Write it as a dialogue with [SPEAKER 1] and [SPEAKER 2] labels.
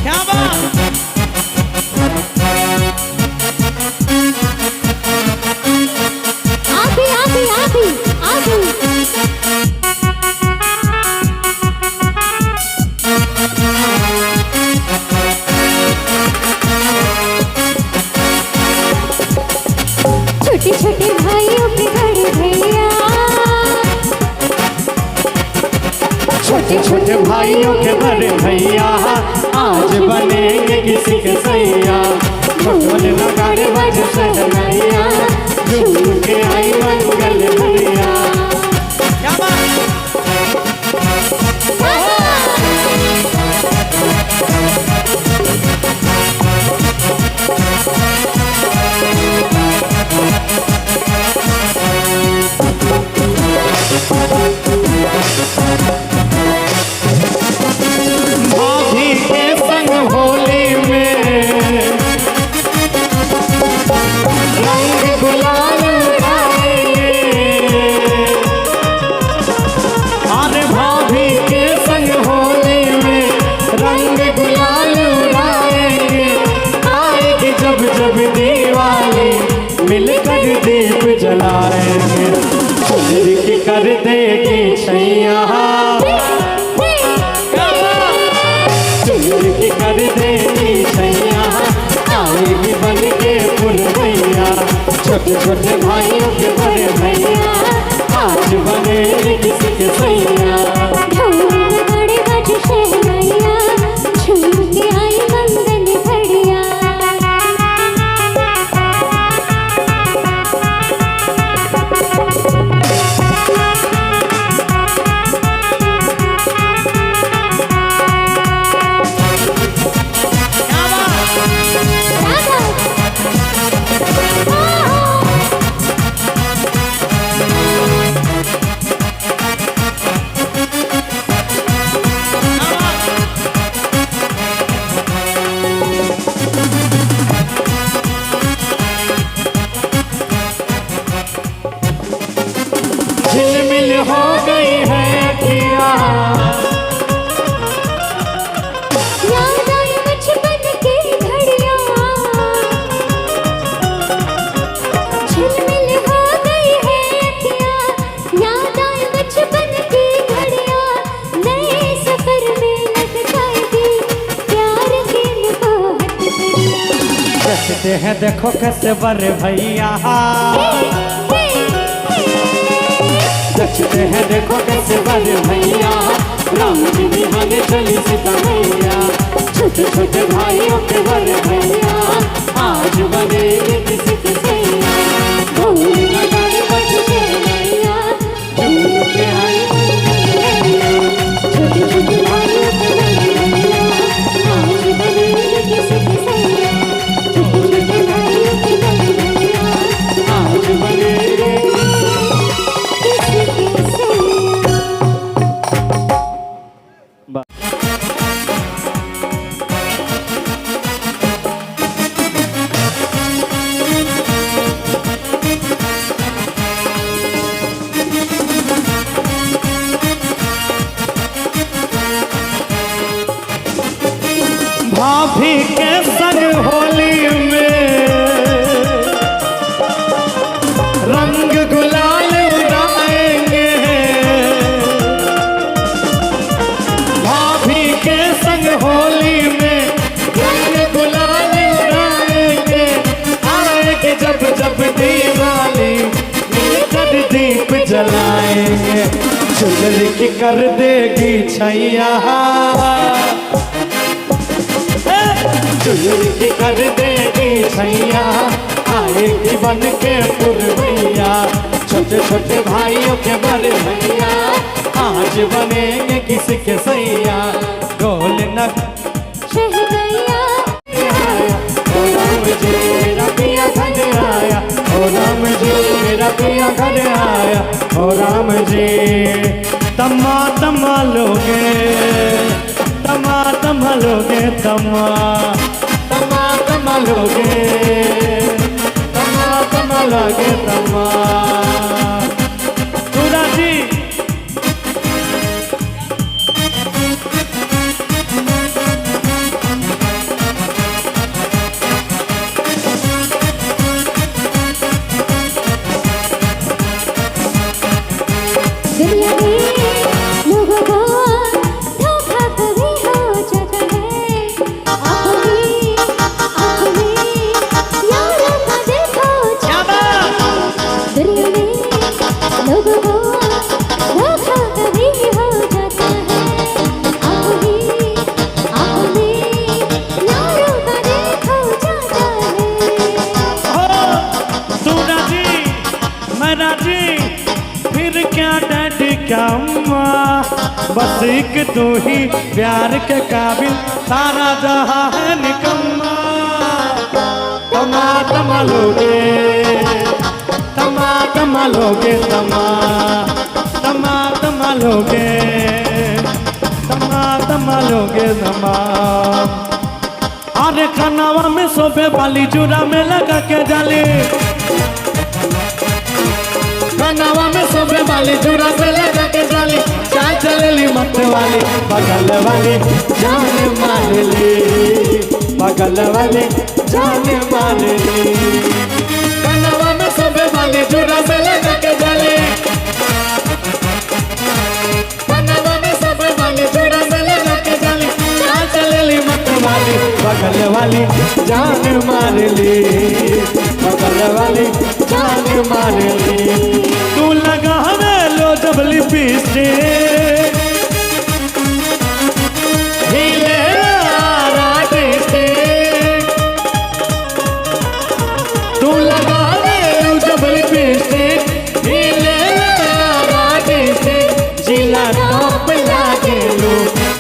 [SPEAKER 1] क्या बात।
[SPEAKER 2] आधी आधी आधी आधी छोटे छोटे भाइयों के बड़े भैया,
[SPEAKER 1] छोटे छोटे भाइयों के बड़े भैया आज बनेंगे किसी के सैया। ढोल नगाड़े बज सहनाइया झूम के आई मंगल भैया। क्या बात। भाभी के संग होली में रंग गुलाल उड़ाएंगे। अरे भाभी के संग होली में रंग गुलाल उड़ाएंगे। आएगी जब जब दिवाली मिलकर दीप जलाएंगे। की कर देगी छैया की कर देगी छैया आएगी बन के पुरवैया। छोटे छोटे भाइयों के बड़े भैया आज बने किसी के सैया।
[SPEAKER 2] बड़े बज सहनाइया झूम के आई मंगल भैया।
[SPEAKER 1] झिलमिल हो गई है अखियाँ
[SPEAKER 2] याद आई बचपन की घड़ियाँ। झिलमिल हो गई है अखियाँ याद आई बचपन की घड़ियाँ। नए सफर में लग जाएगी प्यार की मुहाबत घड़ियाँ।
[SPEAKER 1] रखते हैं देखो कैसे बड़े भैया। रखते हैं देखो कैसे बड़े भैया। राम जी बिहाने चली सीता मैया। छोटे छोटे भाइयों के बड़े भैया आज बनेंगे किसी के सैया। ढोल नगाड़े बज सहनाइया झूम के आई छोटे छोटे भाइयों के बड़े भैया आज बनेंगे किसी के सैया। छोटे छोटे भाइयों के बड़े भैया आज बनेंगे भाभी के संग होली में रंग गुलाल उड़ाएंगे। भाभी के संग होली में रंग गुलाल उड़ाएंगे। आएगी जब जब दिवाली मिलकर दीप जलाएंगे। चुनरी की कर देगी छैया चुनरी की कर देगी छैया आएगी बन के पुरवैया। छोटे छोटे भाइयों के बड़े भैया आज बनेंगे किसी के सैया। ढोल नग
[SPEAKER 2] सहनाइया
[SPEAKER 1] ओ राम जी मेरा पिया घर आया। ओ राम जी मेरा पिया घर आया। ओ राम जी तम्मा तम्मा लोगे तम्मा तम्मा लोगे तम्मा तम्मा तम्मा लोगे तम्मा तम्मा लोगे तम्मा। पूरा जी बस एक तू ही प्यार के काबिल, सारा जहां है निकम्मा। तमा तमा लोगे, तमा तमा लोगे, तमा तमा तमा लोगे, तमा तमा लोगे, तमा। अरे खनावा में सोफे वाली जुरा में लगा के जाली, खनावा में सोफे वाली जुरा में लगा के जाली, चाल चलेली मत वाली, बगल वाली जान मान ली, बगल वाली जान मान ली। खनावा में सोफे वाली जुरा में लगा के जाली, खनावा में सोफे वाली जुरा में लगा के जाली, चाल चलेली मत वाली, बगल वाली जान मार ली, बगल वाली जान मार ली। तू लगा लो जब लिपस्टिक,